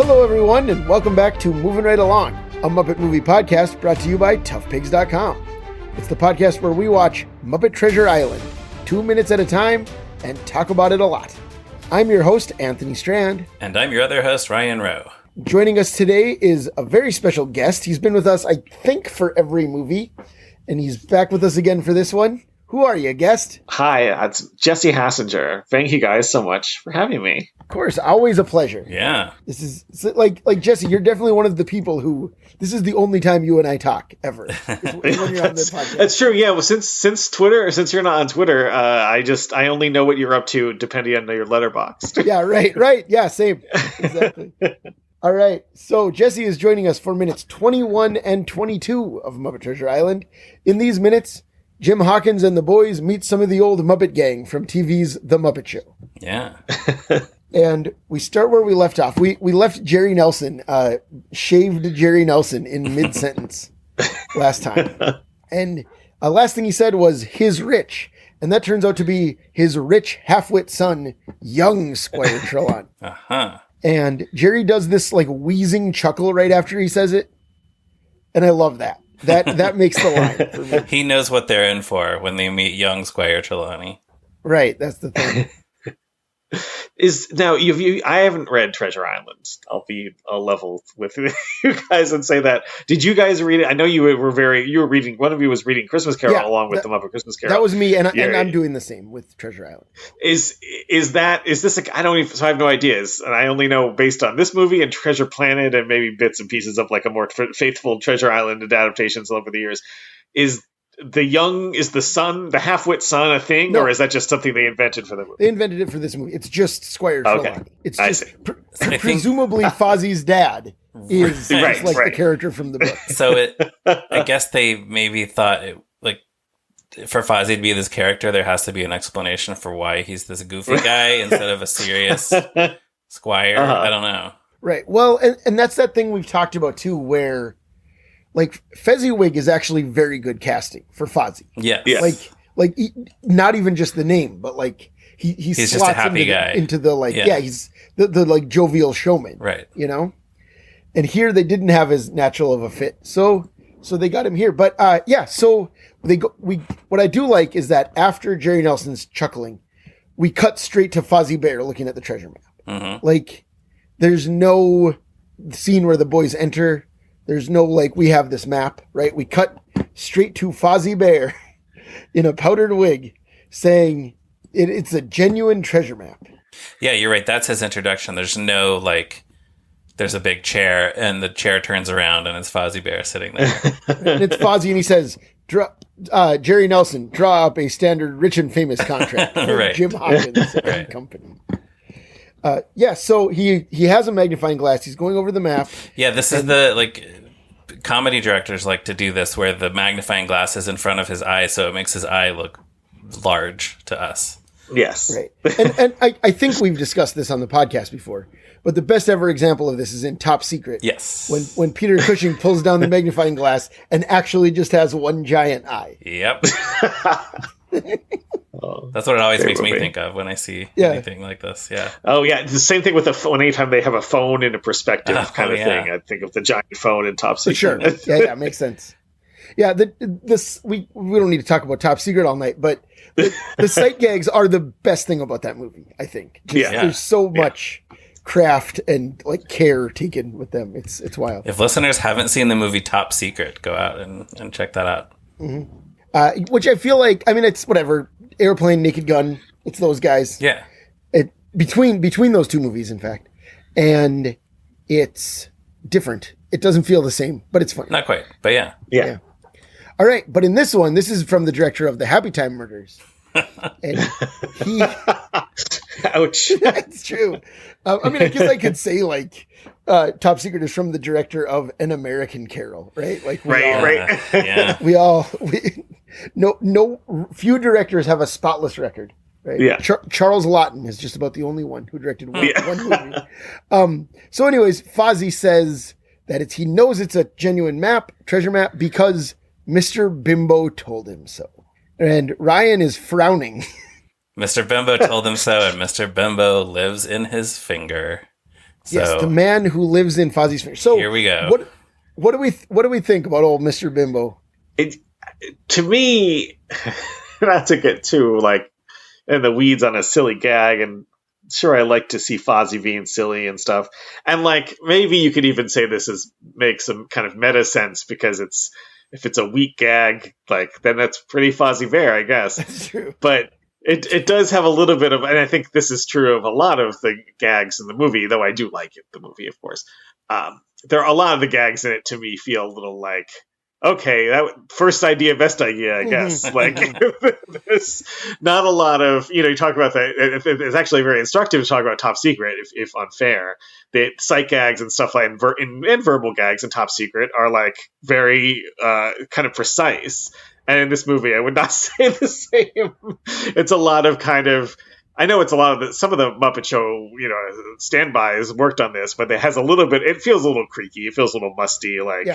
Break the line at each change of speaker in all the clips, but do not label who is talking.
Hello, everyone, and welcome back to Moving Right Along, a Muppet movie podcast brought to you by toughpigs.com. It's the podcast where we watch Muppet Treasure Island 2 minutes at a time and talk about it a lot. I'm your host, Anthony Strand.
And I'm your other host, Ryan Rowe.
Joining us today is a very special guest. He's been with us, I think, for every movie, and he's back with us again for this one. Who are you, guest?
Hi, it's Jesse Hassenger. Thank you guys so much for having me.
Of course, always a pleasure.
Yeah.
This is like Jesse, you're definitely one of the people who, this is the only time you and I talk ever. Is when you're on the podcast.
That's true. Yeah. Well, since Twitter, since you're not on Twitter, I only know what you're up to depending on your letterbox.
Yeah. Right. Yeah. Same. Exactly. All right. So Jesse is joining us for minutes 21 and 22 of Muppet Treasure Island. In these minutes, Jim Hawkins and the boys meet some of the old Muppet gang from TV's The Muppet Show.
Yeah.
And we start where we left off. We left Jerry Nelson, shaved Jerry Nelson in mid-sentence last time. And last thing he said was his rich. And that turns out to be his rich half-wit son, young Squire Trelawney.
Uh-huh.
And Jerry does this like wheezing chuckle right after he says it. And I love that. That makes the line for me.
He knows what they're in for when they meet young Squire Trelawney.
Right, that's the thing.
I haven't read Treasure Island. I'll level with you guys and say that. Did you guys read it? I know you were reading. One of you was reading Christmas Carol along with the Muppet Christmas Carol.
That was me, and I'm doing the same with Treasure Island.
Is this? I don't even. So I have no ideas, and I only know based on this movie and Treasure Planet and maybe bits and pieces of like a more faithful Treasure Island adaptations over the years. Is the son, the half-wit son, a thing, or is that just something they invented for the movie?
They invented it for this movie. It's just Squire Trelawney.
Okay.
It's just presumably Fozzie's dad is the character from the book.
So I guess they maybe thought for Fozzie to be this character, there has to be an explanation for why he's this goofy guy instead of a serious Squire. I don't know.
Right. Well, and that's that thing we've talked about too, where like Fezziwig is actually very good casting for Fozzie.
Yeah.
Like not even just the name, but like he's
just a happy guy
into the he's the like jovial showman.
Right.
You know? And here they didn't have as natural of a fit. So they got him here. But so what I do like is that after Jerry Nelson's chuckling, we cut straight to Fozzie Bear looking at the treasure map.
Mm-hmm.
Like there's no scene where the boys enter. There's no, we have this map, right? We cut straight to Fozzie Bear in a powdered wig saying it's a genuine treasure map.
Yeah, you're right. That's his introduction. There's no, there's a big chair and the chair turns around and it's Fozzie Bear sitting there.
And it's Fozzie and he says, Jerry Nelson, draw up a standard rich and famous contract for
right.
Jim Hawkins and company. So he has a magnifying glass. He's going over the map.
Yeah, this is the comedy directors like to do this where the magnifying glass is in front of his eye, so it makes his eye look large to us.
Yes,
right. And I think we've discussed this on the podcast before, but the best ever example of this is in Top Secret.
Yes,
when Peter Cushing pulls down the magnifying glass and actually just has one giant eye.
Yep. That's what it always makes me think of when I see anything like this. Yeah.
Oh yeah, it's the same thing with the phone. Anytime they have a phone in a perspective kind of thing, I think of the giant phone in Top Secret.
Sure. Yeah, makes sense. Yeah, we don't need to talk about Top Secret all night, but the sight gags are the best thing about that movie. I think. There's so much craft and care taken with them. It's wild.
If listeners haven't seen the movie Top Secret, go out and check that out.
Mm-hmm. Which I feel it's whatever. Airplane, Naked Gun, it's those guys.
Yeah.
Between those two movies, in fact. And it's different. It doesn't feel the same, but it's funny.
Not quite, but yeah.
All right, but in this one, this is from the director of the Happy Time Murders. And he...
Ouch.
That's true. I guess I could say, Top Secret is from the director of An American Carol, right?
Right.
Yeah.
Few directors have a spotless record, right?
Yeah.
Charles Laughton is just about the only one who directed one movie. So anyways, Fozzie says that he knows it's a genuine treasure map, because Mr. Bimbo told him so. And Ryan is frowning.
Mr. Bimbo told him so, and Mr. Bimbo lives in his finger. So,
yes, the man who lives in Fozzie's finger. So
here we go.
What do we think about old Mr. Bimbo?
To me, not to get too like in the weeds on a silly gag, and sure, I like to see Fozzie being silly and stuff. And like maybe you could even say this makes some kind of meta sense because if it's a weak gag, like then that's pretty Fozzie Bear, I guess.
That's true.
But it does have a little bit of, and I think this is true of a lot of the gags in the movie, though I do like it, the movie, of course. There are a lot of the gags in it to me feel a little like, okay, that first idea, best idea, I guess. Like, there's not a lot of, you talk about that. It's actually very instructive to talk about Top Secret, if unfair. The sight gags and stuff like, and verbal gags in Top Secret are like very kind of precise. And in this movie, I would not say the same. It's a lot of kind of, I know it's a lot of some of the Muppet Show, standbys worked on this, but it has a little bit, it feels a little creaky. It feels a little musty, like,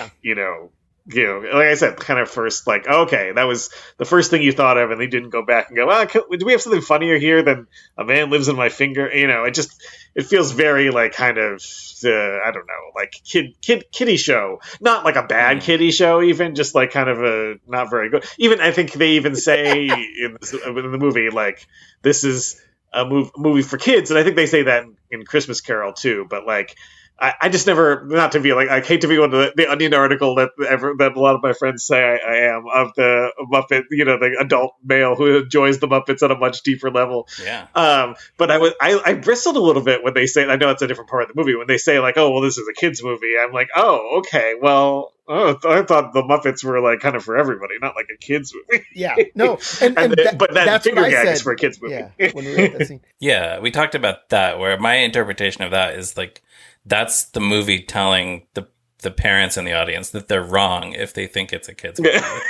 like I said, kind of first, like, okay, that was the first thing you thought of, and they didn't go back and go, do we have something funnier here than a man lives in my finger? It feels very like kind of, I don't know, like kiddie show, not like a bad kiddie show, even just like kind of a not very good. Even I think they even say in the movie, like, this is a movie for kids, and I think they say that in Christmas Carol too. But like, I just never, not to be like, I hate to be one of the Onion article that a lot of my friends say I am, of the Muppet, the adult male who enjoys the Muppets at a much deeper level.
Yeah.
But I bristled a little bit when they say, I know it's a different part of the movie, when they say like, oh, well, this is a kid's movie. I'm like, oh, okay, well, I thought the Muppets were like kind of for everybody, not like a kid's movie.
Yeah, no,
but that finger gag is for a kid's movie.
Yeah, when we wrote that scene.
Yeah, we talked about that, where my interpretation of that is like, that's the movie telling the parents in the audience that they're wrong if they think it's a kid's movie. Like,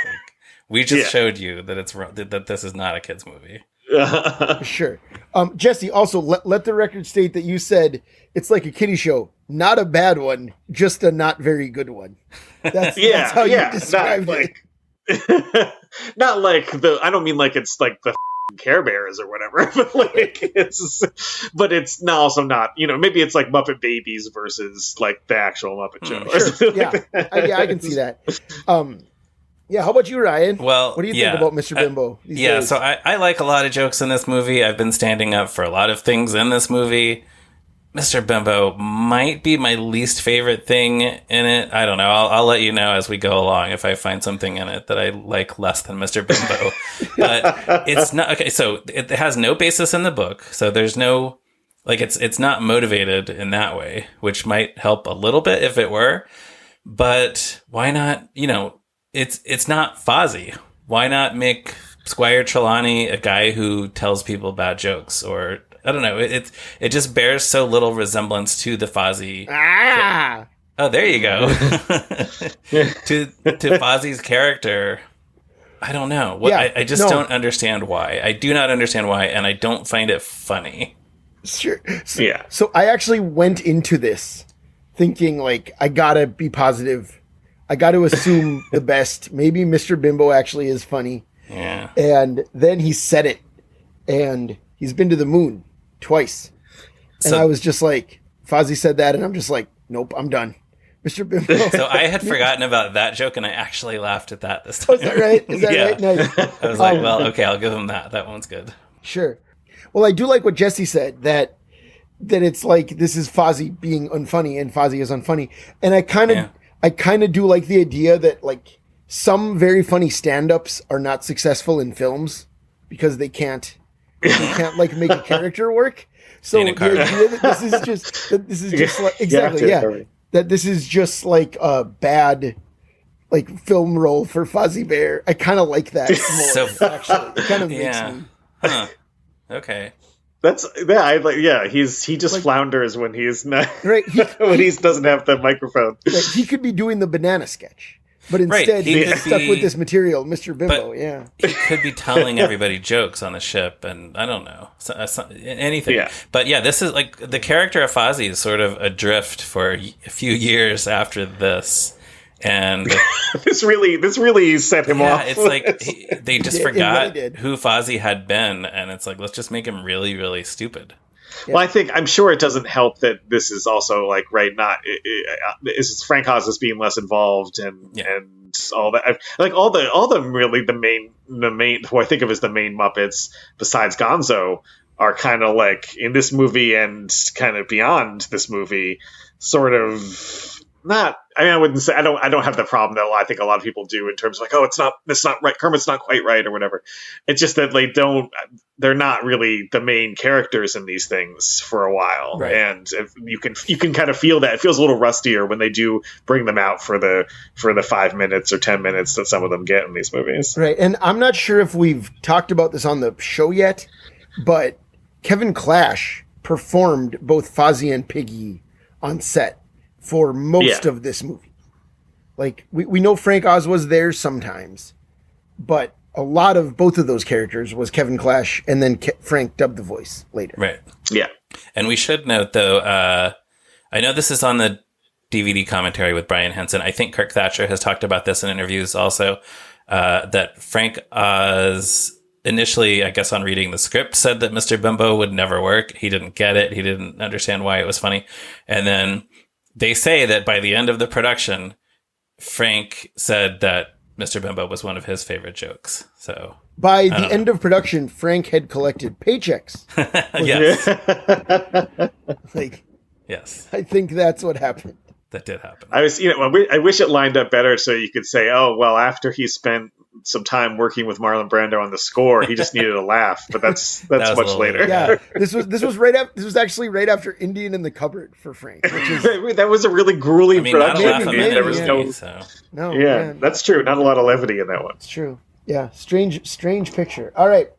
we just showed you that it's wrong, that this is not a kid's movie.
Sure. Jesse, also let the record state that you said it's like a kiddie show. Not a bad one, just a not very good one. That's how you described it.
Not like I don't mean like it's like the Care Bears or whatever, but like it's also not, maybe it's like Muppet Babies versus like the actual Muppet Show.
Sure. Yeah, I can see that. How about you, Ryan?
Well,
what do you think about Mr. Bimbo these days?
So I like a lot of jokes in this movie. I've been standing up for a lot of things in this movie. Mr. Bimbo might be my least favorite thing in it. I don't know. I'll let you know as we go along if I find something in it that I like less than Mr. Bimbo. But it's not okay. So it has no basis in the book. So there's no, like, it's not motivated in that way, which might help a little bit if it were. But why not? It's not Fozzie. Why not make Squire Trelawney a guy who tells people bad jokes? Or I don't know. It just bears so little resemblance to the Fozzie. Oh, there you go. to Fozzie's character. I don't know. I just don't understand why. I do not understand why, and I don't find it funny.
Sure. So I actually went into this thinking like, I gotta be positive. I got to assume the best. Maybe Mr. Bimbo actually is funny.
Yeah. And
then he said it, and he's been to the moon twice. And I was just like, Fozzie said that, and I'm just like, nope, I'm done. Mr. Bimbo.
So I had forgotten about that joke, and I actually laughed at that this time.
Oh, is that right? Is that right? Nice.
I was like, well, okay, I'll give him that. That one's good.
Sure. Well, I do like what Jesse said, that it's like, this is Fozzie being unfunny, and Fozzie is unfunny. And I kind of do like the idea that like some very funny stand-ups are not successful in films because they can't like make a character work. So the idea that this is just like, exactly, that this is just like a bad like film role for Fozzie Bear. I kind of like that more. Actually, it kind of makes me.
Huh. Okay.
He just flounders when he's not
right.
When he doesn't have the microphone.
Right, he could be doing the banana sketch, but instead he's stuck with this material, Mr. Bimbo. He
could be telling everybody jokes on the ship, and I don't know, anything. Yeah. But this is like the character of Fozzie is sort of adrift for a few years after this. And
this really set him off.
It's like they just forgot who Fozzie had been, and it's like, let's just make him really, really stupid.
Well, I'm sure it doesn't help that this is also like this is Frank Oz is being less involved and all that. Like all the really the main who I think of as the main Muppets besides Gonzo are kind of like in this movie and kind of beyond this movie, sort of not. I mean, I wouldn't say I don't have the problem that I think a lot of people do in terms of like, oh, it's not right. Kermit's not quite right or whatever. It's just that they're not really the main characters in these things for a while.
Right.
And you can kind of feel that it feels a little rustier when they do bring them out for the 5 minutes or 10 minutes that some of them get in these movies.
Right. And I'm not sure if we've talked about this on the show yet, but Kevin Clash performed both Fozzie and Piggy on set for most of this movie. Like, we know Frank Oz was there sometimes, but a lot of both of those characters was Kevin Clash, and then Frank dubbed the voice later.
Right.
Yeah.
And we should note, though, I know this is on the DVD commentary with Brian Henson. I think Kirk Thatcher has talked about this in interviews also, that Frank Oz initially, I guess on reading the script, said that Mr. Bimbo would never work. He didn't get it. He didn't understand why it was funny. And then they say that by the end of the production, Frank said that Mr. Bimbo was one of his favorite jokes. So
by the end of production, Frank had collected paychecks.
Yes.
Yes. I think that's what happened.
That did happen.
I wish it lined up better so you could say, oh, well, after he spent some time working with Marlon Brando on the score, he just needed a laugh, but that's much later.
Yeah, this was actually right after Indian in the Cupboard for Frank, which is
that was a really grueling production.
There was no,
that's true. Not a lot of levity in that one.
It's true. Yeah, strange picture. All right.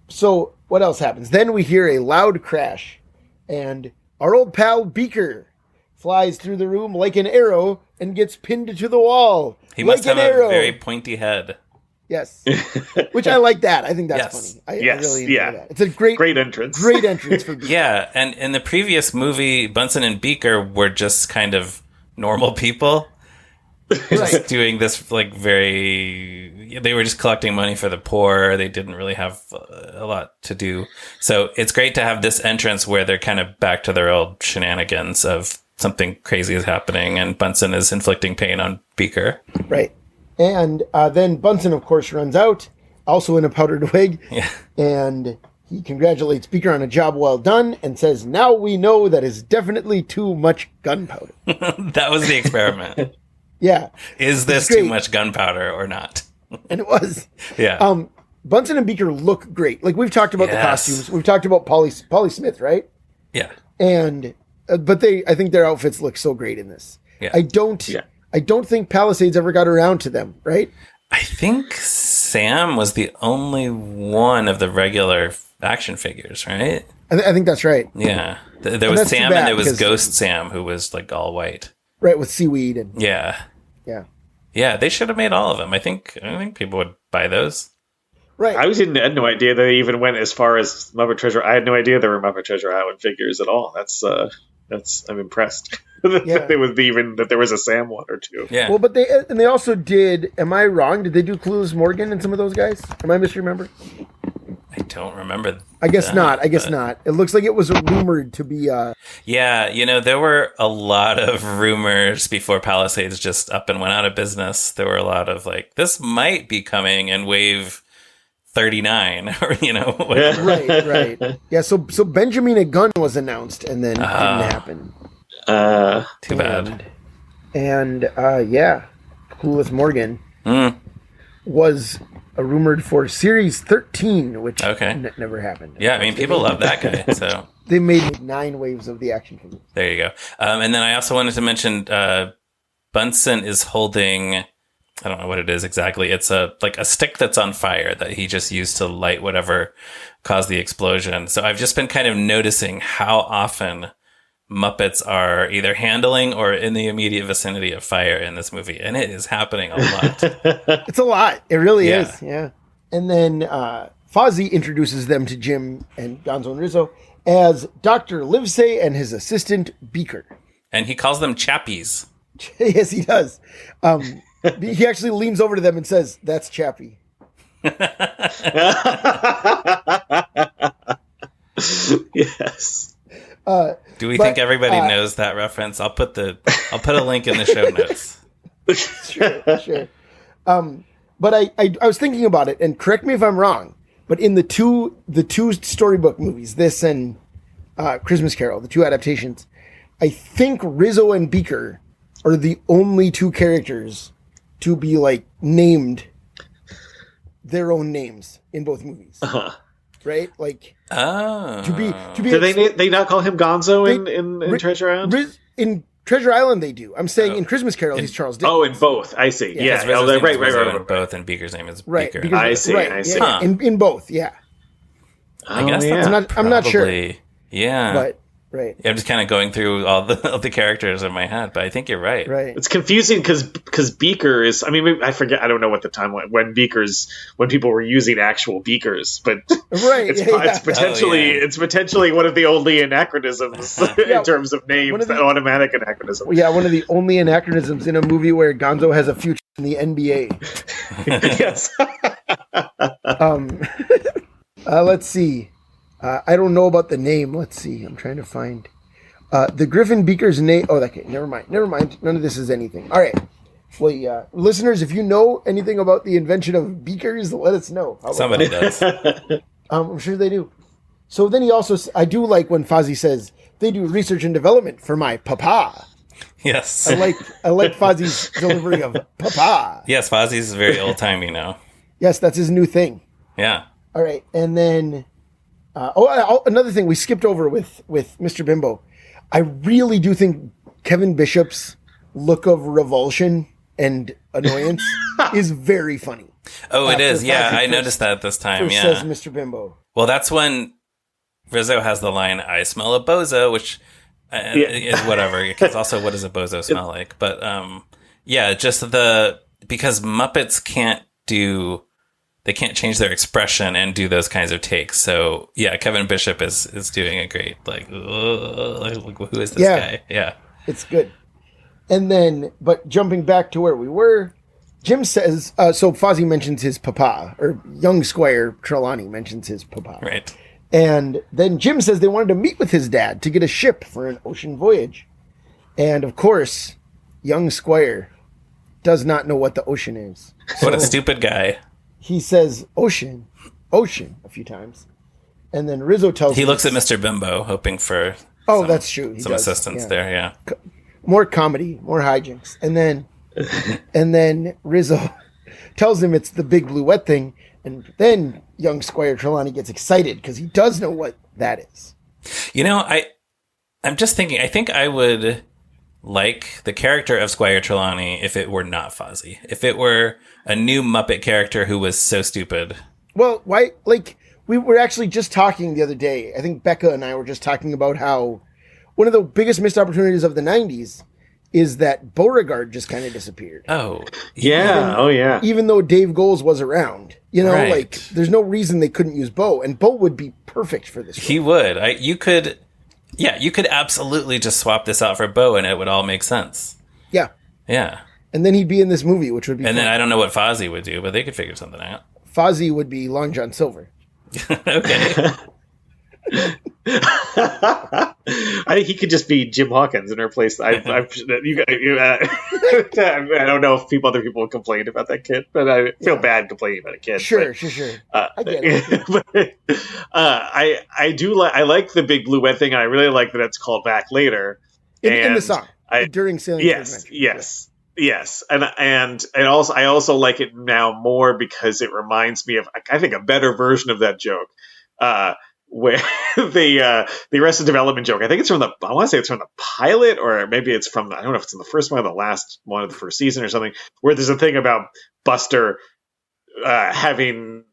So what else happens? Then we hear a loud crash, and our old pal Beaker flies through the room like an arrow and gets pinned to the wall.
He must have a very pointy head.
Yes. Which I like that. I think that's funny. I really enjoy that. It's a great entrance. Great entrance for Beaker.
Yeah, and in the previous movie, Bunsen and Beaker were just kind of normal people. Just doing this like they were just collecting money for the poor. They didn't really have a lot to do. So it's great to have this entrance where they're kind of back to their old shenanigans of something crazy is happening and Bunsen is inflicting pain on Beaker.
Right. And then Bunsen, of course, runs out, also in a powdered wig.
Yeah.
And he congratulates Beaker on a job well done and says, now we know that is definitely too much gunpowder.
That was the experiment.
Yeah.
Is this too much gunpowder or not?
And it was.
Yeah.
Bunsen and Beaker look great. Like, we've talked about the costumes. We've talked about Polly Smith, right?
Yeah.
And but I think their outfits look so great in this.
Yeah.
I don't think Palisades ever got around to them, right?
I think Sam was the only one of the regular action figures, right?
I think that's right.
Yeah. There was Sam and there was Ghost Sam, who was like all white.
Right, with seaweed and
yeah. Yeah, they should have made all of them. I think people would buy those.
Right.
I had no idea they even went as far as Muppet Treasure. I had no idea there were Muppet Treasure Island figures at all. I'm impressed that there was a Sam one or two.
Yeah.
Well, but they also did. Am I wrong? Did they do Clueless Morgan and some of those guys? Am I misremembering?
I don't remember.
I guess not. It looks like it was rumored to be.
Yeah, there were a lot of rumors before Palisades just up and went out of business. There were a lot of like, this might be coming in wave 39, or
Right. Yeah. So Benjamin a Gun was announced, and then it didn't happen.
Too bad.
And Clueless Morgan was rumored for Series 13, which never happened.
Yeah, I mean, people love that guy. So
they made 9 waves of the action figures.
There you go. And then I also wanted to mention Bunsen is holding, I don't know what it is exactly. It's a stick that's on fire that he just used to light whatever caused the explosion. So I've just been kind of noticing how often Muppets are either handling or in the immediate vicinity of fire in this movie, and it is happening a lot.
It's a lot. It really is. Yeah. And then Fozzie introduces them to Jim and Gonzo and Rizzo as Dr. Livesey and his assistant Beaker.
And he calls them Chappies.
Yes, he does. He actually leans over to them and says, "That's Chappie."
Yes.
Do we think everybody knows that reference? I'll put a link in the show notes.
Sure. But I was thinking about it, and correct me if I'm wrong, but in the two storybook movies, this and Christmas Carol, the two adaptations, I think Rizzo and Beaker are the only two characters to be like named their own names in both movies. Right? Like to be
do they not call him Gonzo in Treasure Island?
In Treasure Island they do. I'm saying in Christmas Carol he's Charles Dickens.
Oh, in both. I see. Yeah.
Right. Both, and Beaker's name is Beaker.
Beaker's
I see.
Right.
I see.
Yeah. In both, yeah.
I guess
I'm not sure.
Yeah.
But right.
I'm just kind of going through all the characters in my head, but I think you're right.
Right.
It's confusing because Beaker is. I mean, I forget. I don't know what the time when people were using actual beakers, but
right.
It's potentially one of the only anachronisms in terms of names, automatic anachronism.
Yeah, one of the only anachronisms in a movie where Gonzo has a future in the NBA.
Yes.
Let's see. I don't know about the name. Let's see. I'm trying to find the Griffin Beaker's name. Oh, okay. Never mind. None of this is anything. All right. Well, listeners, if you know anything about the invention of beakers, let us know.
Somebody does.
I'm sure they do. So then I do like when Fozzie says they do research and development for my papa.
Yes.
I like Fozzie's delivery of papa.
Yes, Fozzie's very old timey now.
Yes, that's his new thing.
Yeah.
All right, and then another thing we skipped over with Mr. Bimbo. I really do think Kevin Bishop's look of revulsion and annoyance is very funny.
Oh, it is. Yeah, I noticed that this time. Yeah,
says Mr. Bimbo.
Well, that's when Rizzo has the line, "I smell a bozo," which is whatever. Because also, what does a bozo smell like? But just because Muppets can't change their expression and do those kinds of takes. So yeah, Kevin Bishop is doing a great who is this guy? Yeah, it's
good. And then, but jumping back to where we were, Jim says, so Fozzie mentions his papa, or young Squire Trelawney mentions his papa.
Right.
And then Jim says they wanted to meet with his dad to get a ship for an ocean voyage. And of course, young Squire does not know what the ocean is.
What a stupid guy.
He says, ocean, a few times. And then Rizzo tells him.
He looks at Mr. Bimbo, hoping for
that's true.
Some assistance there, yeah.
More comedy, more hijinks. And then Rizzo tells him it's the big blue wet thing. And then young Squire Trelawney gets excited because he does know what that is.
You know, I'm just thinking, I think I would like the character of Squire Trelawney if it were not Fozzie. If it were a new Muppet character who was so stupid.
Well, why? Like, we were actually just talking the other day. I think Becca and I were just talking about how one of the biggest missed opportunities of the 90s is that Beauregard just kind of disappeared.
Oh,
yeah.
Even though Dave Goelz was around. You know,
right.
Like, there's no reason they couldn't use Bo, and Bo would be perfect for this role.
He would. You could absolutely just swap this out for Bo, and it would all make sense.
Yeah.
Yeah.
And then he'd be in this movie, which would be
And
fun.
then I don't know what Fozzie would do, but they could figure something out.
Fozzie would be Long John Silver.
Okay.
I think he could just be Jim Hawkins in her place. I don't know if other people would complain about that kid, but I feel bad complaining about a kid.
Sure. I get it.
I like the big blue wet thing, and I really like that it's called back later
in the song during Sailing.
Yes, and also I also like it now more because it reminds me of, I think, a better version of that joke. Where the Arrested Development joke, I think it's I want to say it's from the pilot, or maybe it's from, I don't know if it's in the first one or the last one of the first season or something, where there's a thing about Buster having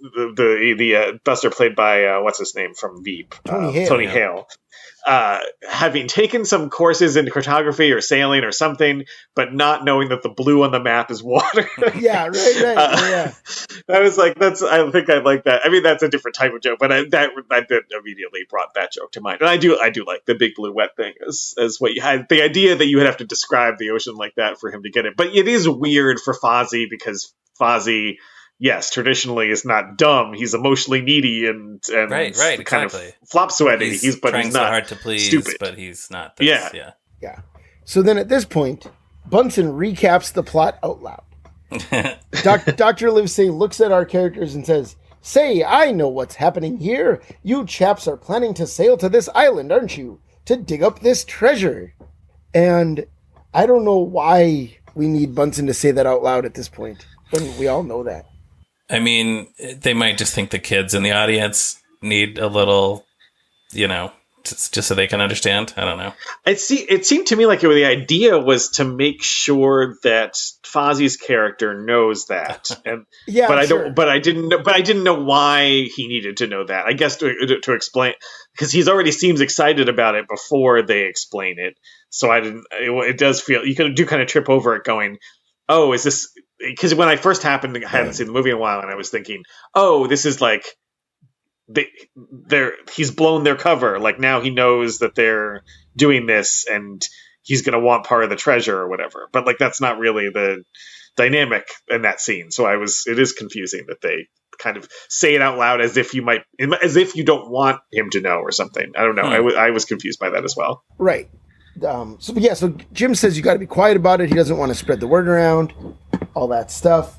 the Buster played by what's his name from Veep, Tony Hale, having taken some courses in cartography or sailing or something, but not knowing that the blue on the map is water.
Yeah, right. Yeah.
I was like, I think I like that. I mean, that's a different type of joke, but that immediately brought that joke to mind. And I do like the big blue wet thing as what you had. The idea that you would have to describe the ocean like that for him to get it. But it is weird for Fozzie because Fozzie yes, traditionally is not dumb. He's emotionally needy and
right,
kind
exactly.
of flop sweaty.
He's trying
not
so hard to please,
stupid.
but he's not. This,
yeah. So then at this point, Bunsen recaps the plot out loud. Dr. Livesey looks at our characters and says, "Say, I know what's happening here. You chaps are planning to sail to this island, aren't you? To dig up this treasure." And I don't know why we need Bunsen to say that out loud at this point, when we all know that.
I mean, they might just think the kids in the audience need a little, just so they can understand. I don't know.
It seemed to me like the idea was to make sure that Fozzie's character knows that, but I didn't know why he needed to know that. I guess to explain, because he's already seems excited about it before they explain it. So I didn't. It does feel you do kind of trip over it, going, "Oh, is this?" Because when I first happened, I hadn't seen the movie in a while, and I was thinking, "Oh, this is like." He's blown their cover. Like now he knows that they're doing this and he's going to want part of the treasure or whatever. But like, that's not really the dynamic in that scene. So it is confusing that they kind of say it out loud as if you don't want him to know or something. I don't know. I was confused by that as well.
Right. So Jim says you got to be quiet about it. He doesn't want to spread the word around, all that stuff.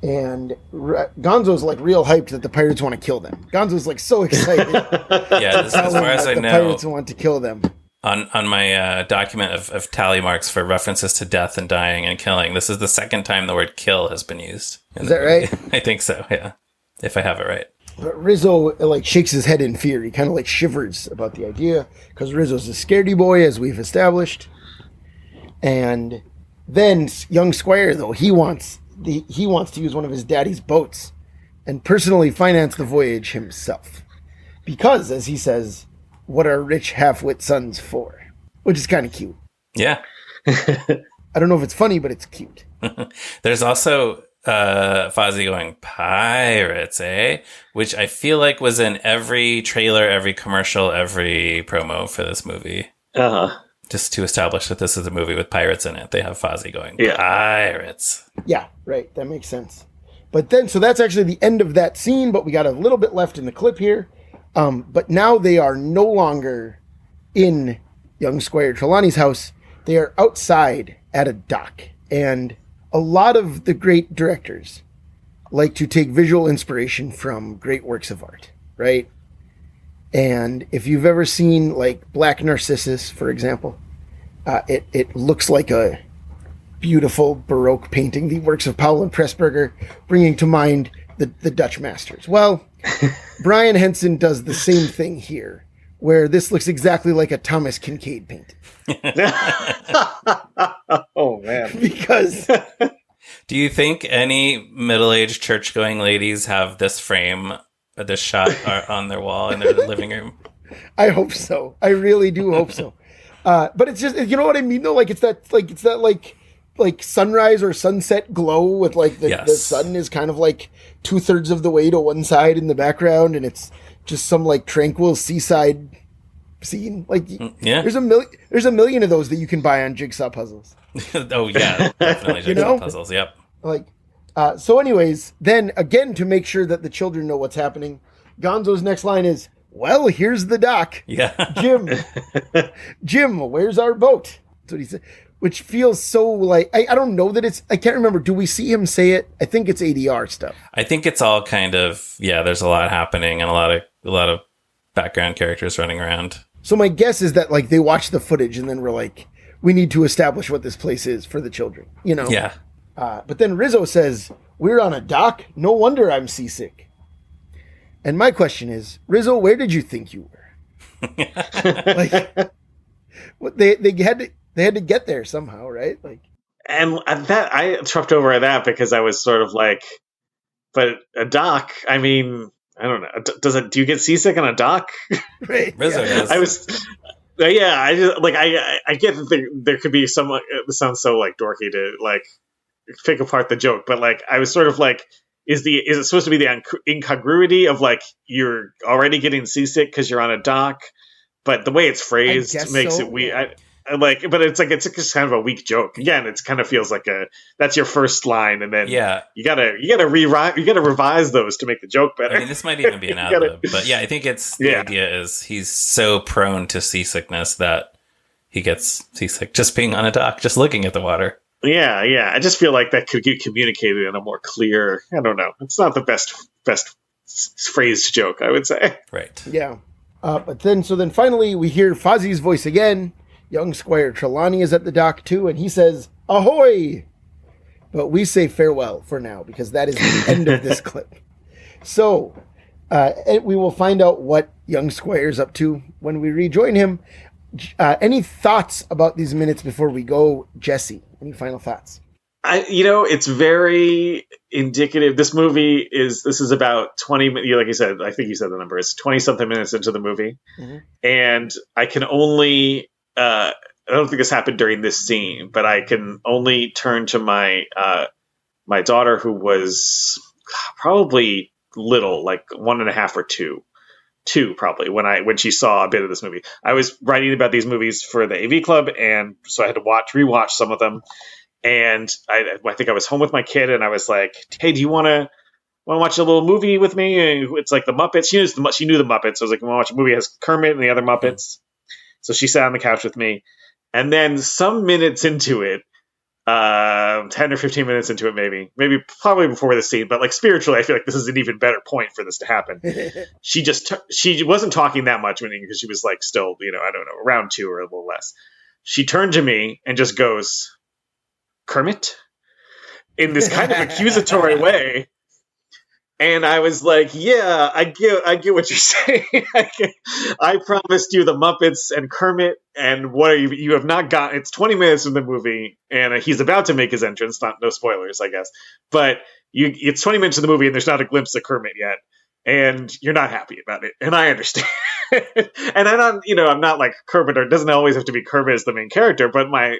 And Gonzo's like real hyped that the pirates want to kill them. Gonzo's like so excited.
As far as I know,
the pirates want to kill them.
On my document of tally marks for references to death and dying and killing, this is the second time the word kill has been used.
Is that right?
I think so, yeah. If I have it right.
But Rizzo like shakes his head in fear. He kind of like shivers about the idea because Rizzo's a scaredy boy, as we've established. And then young Squire, though, he wants to use one of his daddy's boats and personally finance the voyage himself. Because, as he says, what are rich half-wit sons for? Which is kind of cute.
Yeah.
I don't know if it's funny, but it's cute.
There's also Fozzie going, "Pirates, eh?" Which I feel like was in every trailer, every commercial, every promo for this movie.
Uh-huh.
Just to establish that this is a movie with pirates in it. They have Fozzie going, "Pirates."
Yeah, right. That makes sense. But then, so that's actually the end of that scene, but we got a little bit left in the clip here. But now they are no longer in young Squire Trelawney's house. They are outside at a dock. And a lot of the great directors like to take visual inspiration from great works of art, right? And if you've ever seen like Black Narcissus, for example, it looks like a beautiful Baroque painting, the works of Powell and Pressburger, bringing to mind the Dutch masters. Well, Brian Henson does the same thing here, where this looks exactly like a Thomas Kincaid painting.
Oh, man.
Because...
Do you think any middle-aged church-going ladies have this frame, this shot on their wall in their living room?
I hope so. I really do hope so. But it's just, you know what I mean, though? Like, it's that sunrise or sunset glow with like the sun is kind of like 2/3 of the way to one side in the background, and it's just some like tranquil seaside scene. Like, there's a million of those that you can buy on Jigsaw Puzzles.
Oh yeah, definitely Jigsaw Puzzles. Yep.
Like, so anyways, then again, to make sure that the children know what's happening, Gonzo's next line is, "Well, here's the dock.
Yeah.
Jim, where's our boat?" That's what he said. Which feels so like, I don't know that I can't remember. Do we see him say it? I think it's ADR stuff.
I think it's all kind of, there's a lot happening and a lot of background characters running around.
So my guess is that like they watched the footage and then were like, we need to establish what this place is for the children, you know?
Yeah.
But then Rizzo says, "We're on a dock? No wonder I'm seasick." And my question is, Rizzo, where did you think you were? Like, they had to get there somehow, right? Like,
and that I tripped over at that because I was sort of like, but a dock, I mean, I don't know. Do you get seasick on a dock?
Right.
Rizzo does.
I just like, I get that there could be someone, it sounds so like dorky to like pick apart the joke, but like, I was sort of like, is it supposed to be the incongruity of like, you're already getting seasick because you're on a dock, but the way it's phrased makes it weird. but it's just kind of a weak joke. Again, it kind of feels like that's your first line, and then you gotta revise those to make the joke better.
I mean, this might even be an ad lib, but yeah, I think the idea is he's so prone to seasickness that he gets seasick just being on a dock, just looking at the water.
Yeah. I just feel like that could get communicated in a more clear. I don't know. It's not the best phrased joke, I would say.
Right.
Yeah. But then finally we hear Fozzie's voice again. Young Squire Trelawney is at the dock too, and he says, "Ahoy!" But we say farewell for now, because that is the end of this clip. So we will find out what young Squire's up to when we rejoin him. Any thoughts about these minutes before we go, Jesse? Any final thoughts?
It's very indicative. This is about 20 minutes. Like you said, I think you said the number. It's 20 something minutes into the movie. Mm-hmm. And I can only, I don't think this happened during this scene, but I can only turn to my daughter, who was probably little, like 1.5 or two probably, when she saw a bit of this movie. I was writing about these movies for the AV Club, and so I had to rewatch some of them. And I think I was home with my kid, and I was like, "Hey, do you want to watch a little movie with me?" And it's like the Muppets. She knew the Muppets. So I was like, "Want to watch a movie that has Kermit and the other Muppets?" So she sat on the couch with me, and then some minutes into it, 10 or 15 minutes into it, maybe probably before the scene, but like spiritually, I feel like this is an even better point for this to happen. She wasn't talking that much because she was like still, I don't know, around 2 or a little less. She turned to me and just goes, "Kermit?" in this kind of accusatory way. And I was like, "Yeah, I get what you're saying. I promised you the Muppets and Kermit, and what are you have not got." It's 20 minutes in the movie, and he's about to make his entrance. No spoilers, I guess. But it's 20 minutes in the movie, and there's not a glimpse of Kermit yet, and you're not happy about it, and I understand. And I'm not like Kermit, or it doesn't always have to be Kermit as the main character, but my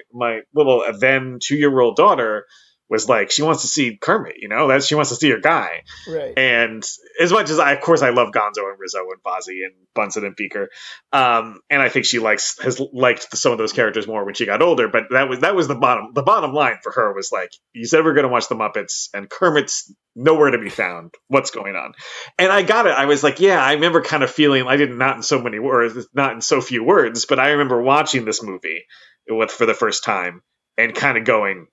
little then 2-year-old daughter was like, she wants to see Kermit, that she wants to see her guy.
Right.
And as much as I love Gonzo and Rizzo and Fozzie and Bunsen and Beaker. And I think she has liked some of those characters more when she got older, but that was the bottom line for her was like, you said we're going to watch the Muppets and Kermit's nowhere to be found. What's going on? And I got it. I was like, yeah, I remember kind of feeling, not in so many words, not in so few words, but I remember watching this movie for the first time and kind of going,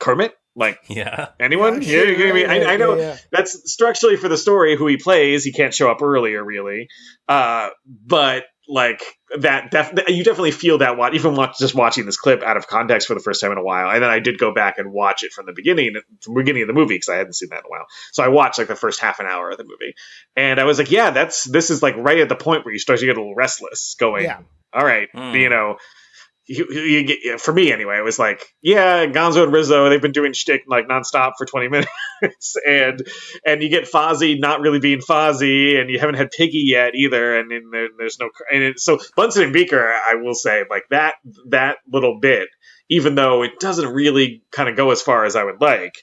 Kermit? Like,
yeah.
Anyone?
Sure,
I know that's structurally for the story who he plays. He can't show up earlier, really. But like that, you definitely feel that just watching this clip out of context for the first time in a while. And then I did go back and watch it from the beginning of the movie, because I hadn't seen that in a while. So I watched like the first half an hour of the movie, and I was like, yeah, this is like right at the point where you start to get a little restless, going, all right, for me anyway, it was like, yeah, Gonzo and Rizzo, they've been doing shtick like nonstop for 20 minutes, and you get Fozzie not really being Fozzie, and you haven't had Piggy yet either, and there's no, so Bunsen and Beaker, I will say, like that little bit, even though it doesn't really kind of go as far as I would like,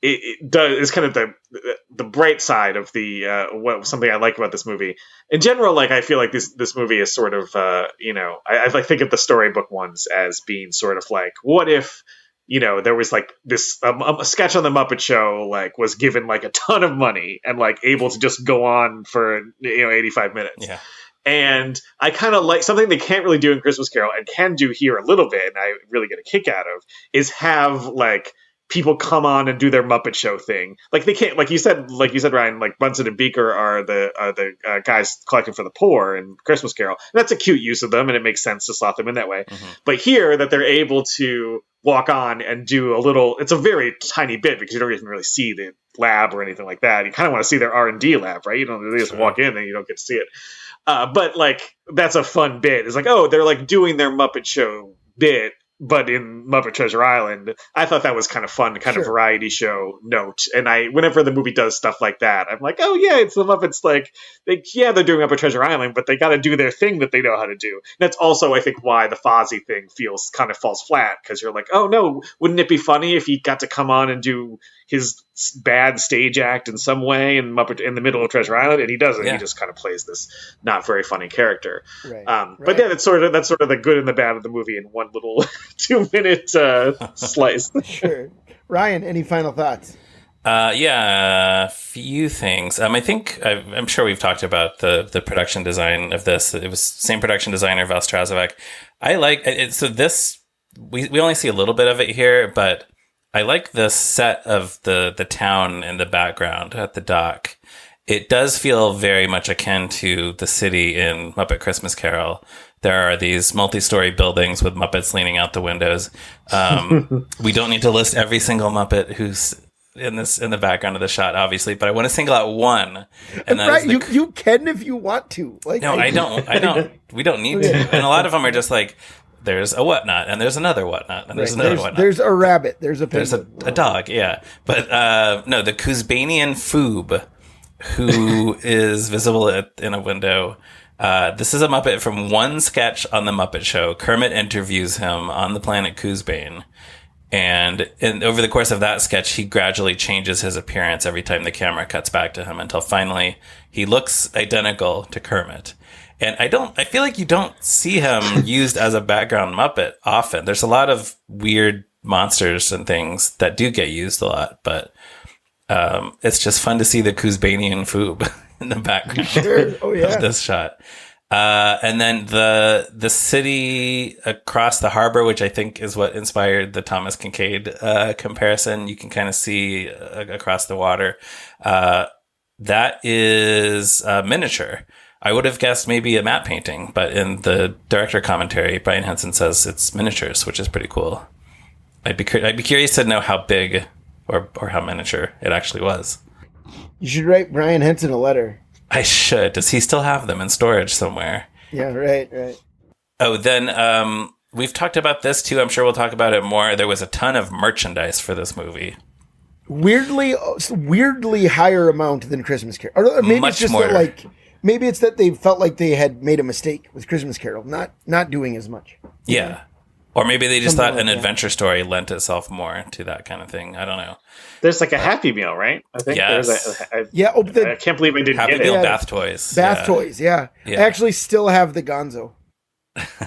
it does. It's kind of the bright side of something I like about this movie. In general, like I feel like this movie is sort of I like think of the storybook ones as being sort of like, what if there was like this a sketch on the Muppet Show like was given like a ton of money and like able to just go on for 85 minutes.
Yeah.
And I kind of like something they can't really do in Christmas Carol and can do here a little bit, and I really get a kick out of, is have like people come on and do their Muppet Show thing. Like they can't, like you said, Ryan, like Bunsen and Beaker are the guys collecting for the poor in Christmas Carol. And that's a cute use of them, and it makes sense to slot them in that way. Mm-hmm. But here, that they're able to walk on and do it's a very tiny bit, because you don't even really see the lab or anything like that. You kind of want to see their R&D lab, right? You don't really just walk in and you don't get to see it. But like, that's a fun bit. It's like, oh, they're like doing their Muppet Show bit, but in Muppet Treasure Island. I thought that was kind of fun, kind of variety show note. And whenever the movie does stuff like that, I'm like, oh yeah, it's the Muppets. Like, they're doing Muppet Treasure Island, but they got to do their thing that they know how to do. And that's also, I think, why the Fozzie thing falls flat, because you're like, oh no, wouldn't it be funny if he got to come on and do his bad stage act in some way in the middle of Treasure Island, and he doesn't. He just kind of plays this not very funny character.
Right.
But yeah, that's sort of the good and the bad of the movie in one little 2-minute slice.
Sure. Ryan, any final thoughts?
A few things. I'm sure we've talked about the production design of this. It was same production designer, Val Strazovac. I like it. So this, we only see a little bit of it here, but I like the set of the town in the background at the dock. It does feel very much akin to the city in Muppet Christmas Carol. There are these multi-story buildings with Muppets leaning out the windows. We don't need to list every single Muppet who's in the background of the shot, obviously, but I want to single out one. And
right, you can if you want to. Like,
no, I don't. We don't need to. And a lot of them are just like, there's a whatnot, and there's another whatnot, and there's another whatnot.
There's a rabbit. There's a penguin.
There's a dog, yeah. But no, the Kuzbanian Foob, who is visible in a window. This is a Muppet from one sketch on The Muppet Show. Kermit interviews him on the planet Kuzbane. And over the course of that sketch, he gradually changes his appearance every time the camera cuts back to him until finally he looks identical to Kermit. And I feel like you don't see him used as a background Muppet often. There's a lot of weird monsters and things that do get used a lot, but it's just fun to see the Kuzbanian Foob in the background of this shot. And then the city across the harbor, which I think is what inspired the Thomas Kincaid comparison. You can kind of see across the water. That is miniature. I would have guessed maybe a matte painting, but in the director commentary, Brian Henson says it's miniatures, which is pretty cool. I'd be curious to know how big or how miniature it actually was.
You should write Brian Henson a letter.
I should. Does he still have them in storage somewhere?
Yeah, right.
Oh, then we've talked about this too. I'm sure we'll talk about it more. There was a ton of merchandise for this movie. Weirdly
higher amount than Christmas Carol. Or maybe
much
it's just
more.
that, maybe it's that they felt like they had made a mistake with Christmas Carol, not doing as much.
Yeah. Or maybe they just thought an adventure story lent itself more to that kind of thing. I don't know.
There's like a Happy Meal, right? I think
yes.
I can't believe I didn't
Happy
get
Meal
it.
bath toys.
Toys, yeah. I actually still have the Gonzo.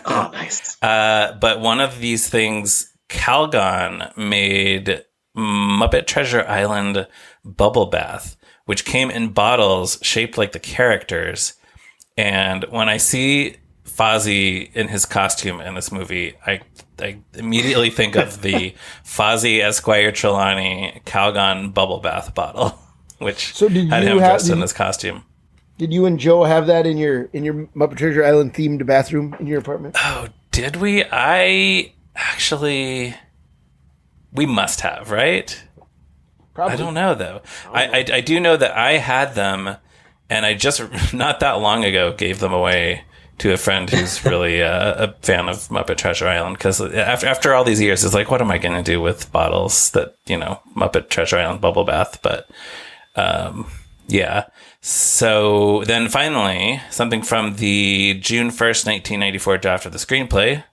Oh, nice.
But one of these things, Calgon made Muppet Treasure Island Bubble Bath, which came in bottles shaped like the characters. And when I see Fozzie in his costume in this movie, I immediately think of the Fozzie as Squire Trelawney Calgon bubble bath bottle, which had him dressed in this costume.
Did you and Joe have that in your Muppet Treasure Island themed bathroom in your apartment?
Oh, did we? We must have, right?
Probably.
I don't know though. I do know that I had them, and I just not that long ago gave them away to a friend who's really a fan of Muppet Treasure Island, because after all these years, it's like, what am I going to do with bottles that, Muppet Treasure Island bubble bath? But yeah. So then finally, something from the June 1st, 1994 draft of the screenplay.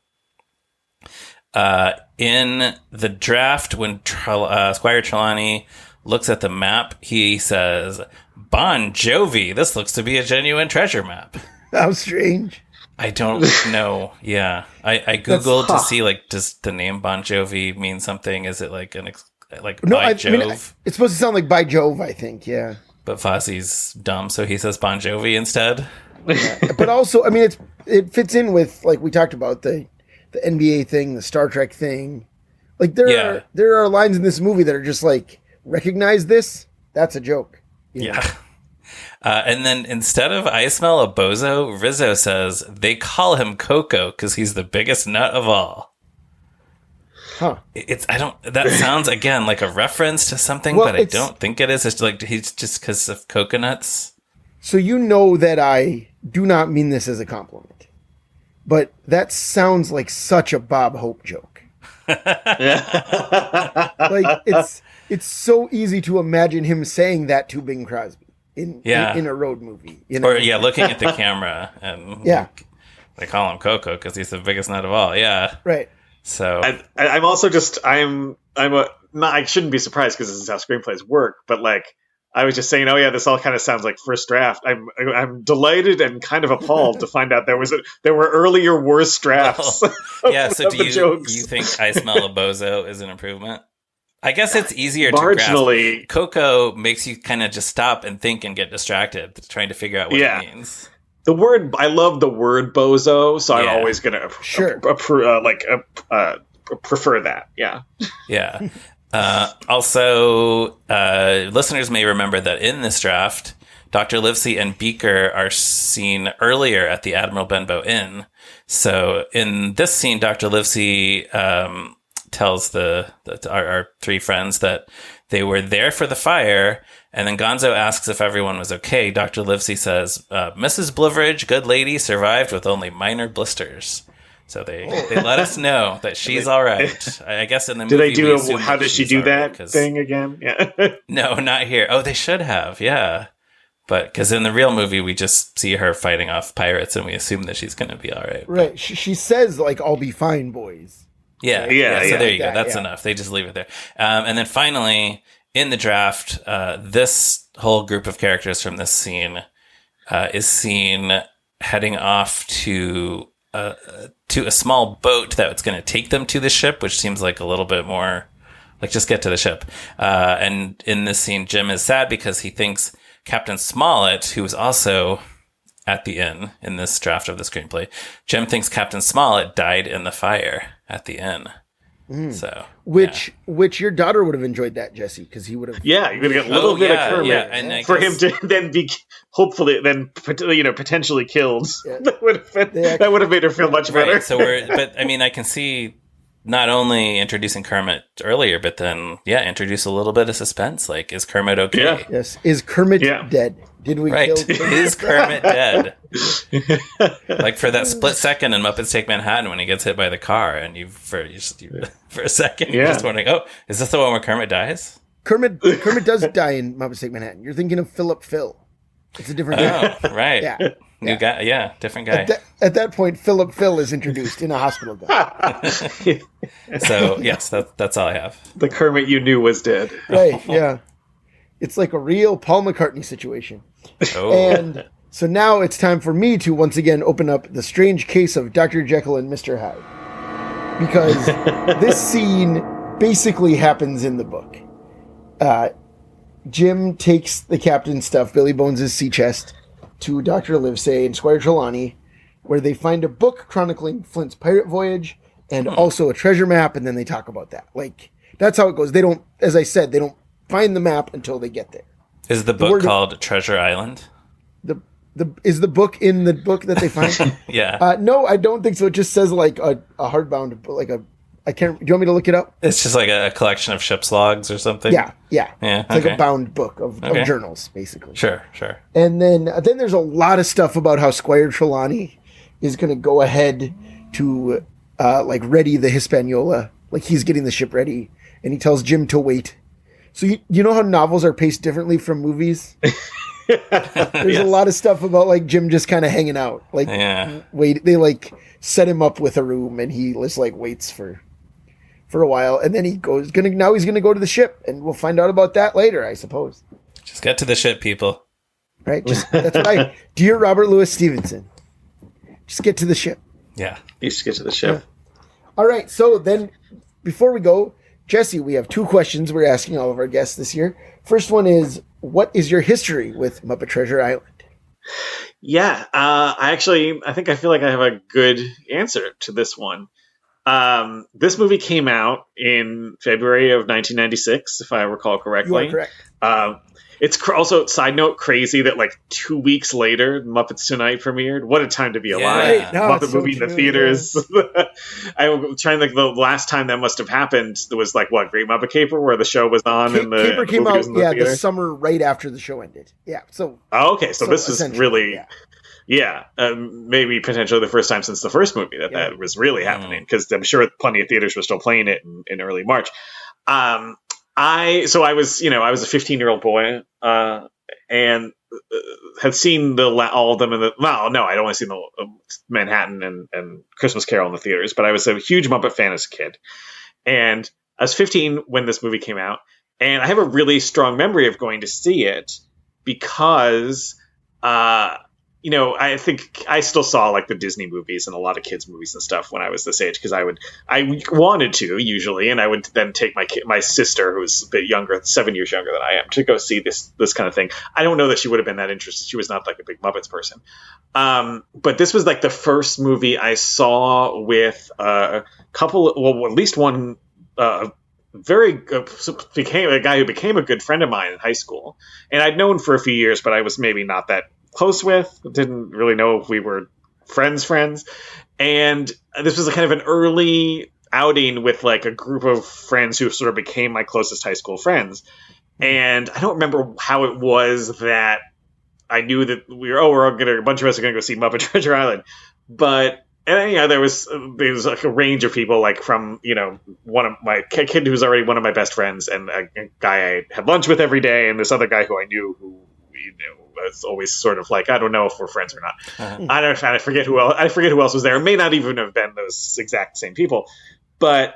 In the draft, when Squire Trelawney looks at the map, he says, Bon Jovi, this looks to be a genuine treasure map.
How strange.
I don't know. Yeah. I Googled to see, does the name Bon Jovi mean something? Is it like by Jove? I mean,
it's supposed to sound like by Jove, I think, yeah.
But Fozzie's dumb, so he says Bon Jovi instead.
Yeah. But also, I mean, it fits in with, like we talked about, the NBA thing, the Star Trek thing. Like, there are lines in this movie that are just like, recognize this? That's a joke.
Yeah. And then instead of I smell a bozo, Rizzo says they call him Coco because he's the biggest nut of all.
Huh.
That sounds again like a reference to something, but I don't think it is. It's like he's just because of coconuts.
So you know that I do not mean this as a compliment, but that sounds like such a Bob Hope joke. Like it's so easy to imagine him saying that to Bing Crosby. In a road movie.
Looking at the camera and they call him Coco because he's the biggest nut of all. Yeah.
Right.
So
I'm also I'm I shouldn't be surprised because this is how screenplays work, but like, I was just saying, oh yeah, this all kind of sounds like first draft. I'm delighted and kind of appalled to find out there were earlier worse drafts.
Yeah. So do you think I Smell a Bozo is an improvement? I guess it's easier to grasp. Coco makes you kind of just stop and think and get distracted trying to figure out what it means. I love the word bozo, so I'm always going to prefer that. Yeah. Yeah. Also, listeners may remember that in this draft, Dr. Livesey and Beaker are seen earlier at the Admiral Benbow Inn. So in this scene, Dr. Livesey tells our three friends that they were there for the fire, and then Gonzo asks if everyone was okay. Dr. Livesey says, Mrs. Blivridge, good lady, survived with only minor blisters. So they let us know that she's all right. I guess in the movie,
do they do how does she do that thing again? Yeah.
No, not here. Oh, they should have. Yeah. But because in the real movie, we just see her fighting off pirates and we assume that she's going to be all right.
Right. She says, like, I'll be fine, boys.
Yeah. So there you go. That's enough. They just leave it there. And then finally, in the draft, this whole group of characters from this scene is seen heading off to a small boat that's going to take them to the ship, which seems like a little bit more like just get to the ship. And in this scene, Jim is sad because he thinks Captain Smollett, who was also at the inn in this draft of the screenplay, Jim thinks Captain Smollett died in the fire at the inn. So,
which your daughter would have enjoyed that, Jesse, because he would have.
Yeah, you're gonna get a little bit of Kermit for him to then be hopefully potentially killed. Yeah. that would have made her feel much better.
So but I mean, I can see not only introducing Kermit earlier, but then introduce a little bit of suspense. Like, is Kermit okay?
Yeah. Yes, is Kermit dead? Did we kill Kermit?
Is Kermit dead? Like for that split second in Muppets Take Manhattan when he gets hit by the car, and for a second you're just wondering, oh, is this the one where Kermit dies?
Kermit does die in Muppets Take Manhattan. You're thinking of Philip Phil. It's a different guy.
Oh, right. Yeah. New guy. Yeah, different guy.
At that point, Philip Phil is introduced in a hospital bed.
So, yes, that's all I have.
The Kermit you knew was dead.
Right, yeah. It's like a real Paul McCartney situation.
Oh.
And so now it's time for me to once again open up the strange case of Dr. Jekyll and Mr. Hyde. Because this scene basically happens in the book. Jim takes the captain's stuff, Billy Bones' sea chest, to Dr. Livesey and Squire Trelawney, where they find a book chronicling Flint's pirate voyage and also a treasure map, and then they talk about that. Like, that's how it goes. They don't, as I said, they don't find the map until they get there.
Is the book called Treasure Island?
Is the book in the book that they find?
Yeah.
No, I don't think so. It just says like a hardbound, like a. I can't. Do you want me to look it up?
It's just like a collection of ship's logs or something.
Yeah.
It's
like a bound book of journals, basically.
Sure.
And then there's a lot of stuff about how Squire Trelawney is going to go ahead to ready the Hispaniola, like he's getting the ship ready, and he tells Jim to wait. So you know how novels are paced differently from movies? There's a lot of stuff about like Jim just kind of hanging out. Like wait, they like set him up with a room and he just like waits for a while, and then he's gonna go to the ship, and we'll find out about that later, I suppose.
Just get to the ship, people.
Right? That's what dear Robert Louis Stevenson. Just get to the ship.
Yeah.
Just get to the ship.
Yeah. All right, so then before we go, Jesse, we have 2 questions we're asking all of our guests this year. First one is, what is your history with Muppet Treasure Island?
Yeah, I feel like I have a good answer to this one. This movie came out in February of 1996, if I recall correctly.
You are correct.
It's also, side note, crazy that like 2 weeks later, Muppets Tonight premiered. What a time to be alive.
Yeah.
No, Muppet movie in the theaters. Yeah. I'm trying to think, the last time that must have happened, there was like, what, Great Muppet Caper, where the show was on and the
Caper came out,
theater?
The summer right after the show ended. Yeah, so...
Oh, okay, so this is really... Yeah. Maybe potentially the first time since the first movie that was really happening, because I'm sure plenty of theaters were still playing it in early March. I was a 15-year-old boy, and had seen all of them I'd only seen the Manhattan and Christmas Carol in the theaters, but I was a huge Muppet fan as a kid. And I was 15 when this movie came out, and I have a really strong memory of going to see it because, I think I still saw like the Disney movies and a lot of kids movies and stuff when I was this age because I wanted to usually, and I would then take my sister, who's a bit younger, 7 years younger than I am, to go see this kind of thing. I don't know that she would have been that interested. She was not like a big Muppets person. But this was like the first movie I saw with a couple, well, at least one, became a guy who became a good friend of mine in high school. And I'd known for a few years, but I was maybe not that close with, didn't really know if we were friends. And this was a kind of an early outing with like a group of friends who sort of became my closest high school friends. And I don't remember how it was that I knew that a bunch of us are going to go see Muppet Treasure Island. But there was like a range of people, like from, one of my kid who's already one of my best friends, and a guy I had lunch with every day, and this other guy who I knew who, was always sort of like, I don't know if we're friends or not.
Uh-huh.
I forget who else was there. It may not even have been those exact same people, but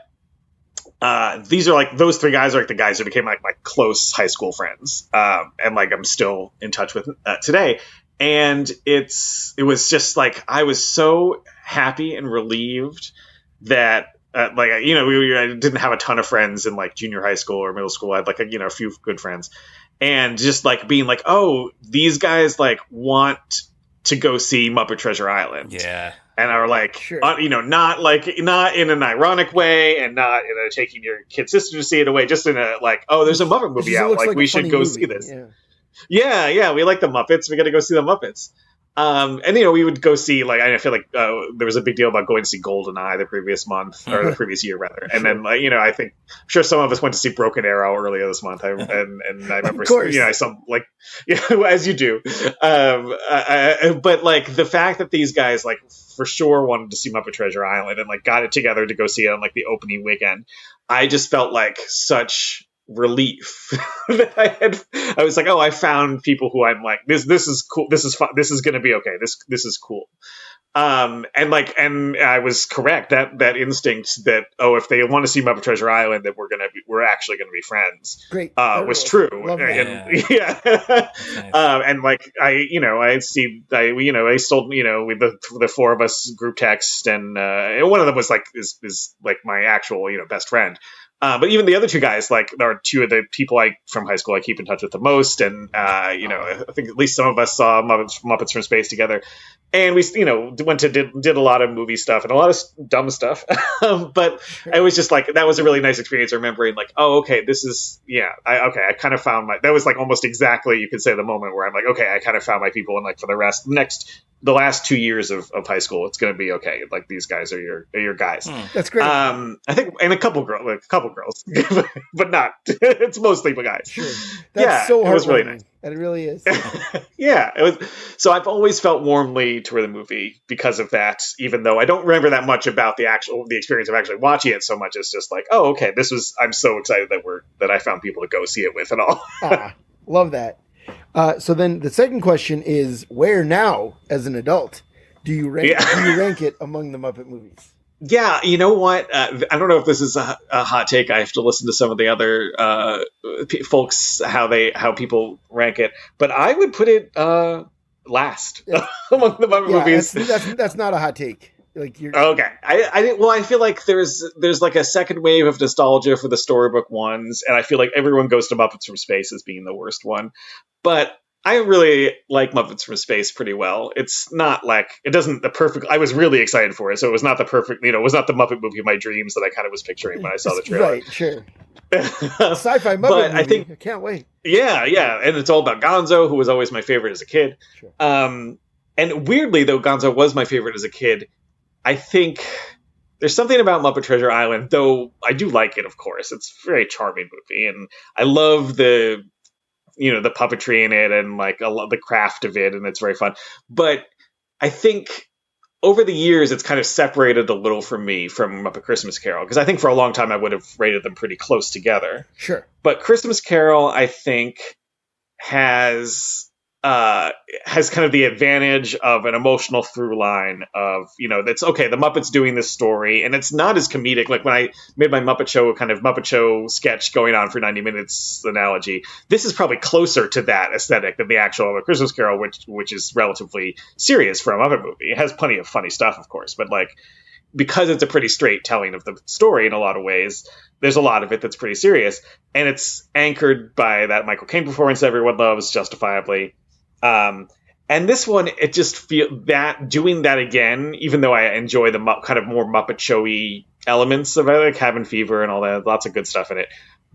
these are like, those three guys are like the guys who became like my close high school friends, and like I'm still in touch with today. And it was just like, I was so happy and relieved that, I didn't have a ton of friends in like junior high school or middle school. I had like a few good friends, and just like being like, oh, these guys like want to go see Muppet Treasure Island.
Yeah.
And are like,
Sure.
not in an ironic way, and not in a taking your kid sister to see it away, just in a like, oh, there's a Muppet movie out, like we should go see this. Yeah, we like the Muppets. We got to go see the Muppets. And we would go see, like, I feel like there was a big deal about going to see GoldenEye the previous month, or the previous year rather. And then, like, I think, I'm sure some of us went to see Broken Arrow earlier this month. And I remember, I saw, like, as you do. But like the fact that these guys, like, for sure wanted to see Muppet Treasure Island and like got it together to go see it on like the opening weekend, I just felt like such relief that I was like, oh, I found people who I'm like, this is cool, this is fun, this is gonna be okay, this is cool. And I was correct, that instinct that, oh, if they want to see Muppet Treasure Island, that we're actually gonna be friends,
great,
was true.
Nice.
And like I still with the four of us group text, and one of them was like is like my actual best friend. But even the other two guys, like, are two of the people from high school I keep in touch with the most. And, I think at least some of us saw Muppets from Space together. And we, did a lot of movie stuff and a lot of dumb stuff. But I was just like, that was a really nice experience, remembering like, oh, okay, this is, I kind of found that was like almost exactly, you could say, the moment where I'm like, okay, I kind of found my people. And like for the last 2 years of high school, it's going to be okay. Like, these guys are your guys.
That's great.
I think, and a couple girls, but not. It's mostly guys.
Sure. That's so
it was really
heartwarming.
nice.
And it really is.
Yeah, it was. So I've always felt warmly toward the movie because of that, even though I don't remember that much about the experience of actually watching it so much. It's just like, oh, okay, I'm so excited that I found people to go see it with and all.
Love that. So then the second question is, where now as an adult do you rank it among the Muppet movies?
Yeah, you know what? I don't know if this is a hot take. I have to listen to some of the other folks how people rank it, but I would put it last among the Muppet movies.
That's not a hot take. Like, you're
okay. I feel like there's like a second wave of nostalgia for the storybook ones, and I feel like everyone goes to Muppets from Space as being the worst one, but I really like Muppets from Space pretty well. It's not like, it doesn't the perfect, I was really excited for it, so it was not the perfect, it was not the Muppet movie of my dreams that I kind of was picturing when I saw the trailer.
Right, sure. Sci-fi Muppet movie. I can't wait.
Yeah, and it's all about Gonzo, who was always my favorite as a kid.
Sure.
And weirdly, though Gonzo was my favorite as a kid, I think there's something about Muppet Treasure Island, though I do like it, of course. It's a very charming movie, and I love the puppetry in it, and like I love the craft of it, and it's very fun. But I think over the years, it's kind of separated a little from me from Muppet Christmas Carol, because I think for a long time I would have rated them pretty close together.
Sure.
But Christmas Carol, I think, has has kind of the advantage of an emotional through line of, that's okay. The Muppets doing this story, and it's not as comedic. Like when I made my Muppet Show kind of Muppet Show sketch going on for 90 minutes analogy, this is probably closer to that aesthetic than the actual Christmas Carol, which is relatively serious for a Muppet movie. It has plenty of funny stuff, of course, but like, because it's a pretty straight telling of the story in a lot of ways, there's a lot of it that's pretty serious, and it's anchored by that Michael Caine performance everyone loves, justifiably. And this one, it just feel that doing that again, even though I enjoy the kind of more Muppet Showy elements of it, like Cabin Fever and all that, lots of good stuff in it.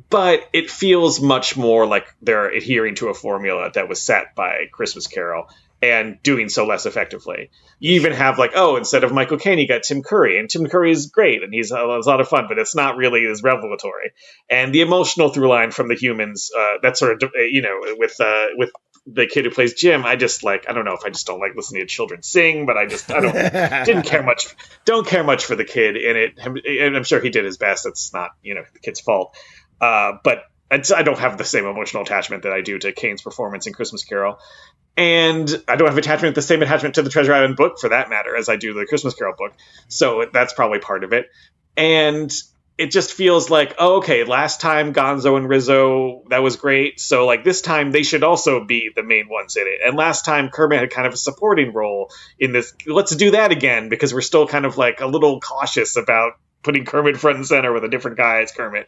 But it feels much more like they're adhering to a formula that was set by Christmas Carol and doing so less effectively. You even have like, instead of Michael Caine, you got Tim Curry, and Tim Curry is great, and he's a lot of fun, but it's not really as revelatory. And the emotional through line from the humans, that sort of, with the kid who plays Jim, I just like, I don't know if I just don't like listening to children sing, but I don't care much for the kid in it. And I'm sure he did his best. It's not, the kid's fault. But I don't have the same emotional attachment that I do to Caine's performance in Christmas Carol. And I don't have the same attachment to the Treasure Island book, for that matter, as I do the Christmas Carol book. So that's probably part of it. And it just feels like, okay, last time Gonzo and Rizzo, that was great. So like this time they should also be the main ones in it. And last time Kermit had kind of a supporting role in this. Let's do that again, because we're still kind of like a little cautious about putting Kermit front and center with a different guy as Kermit.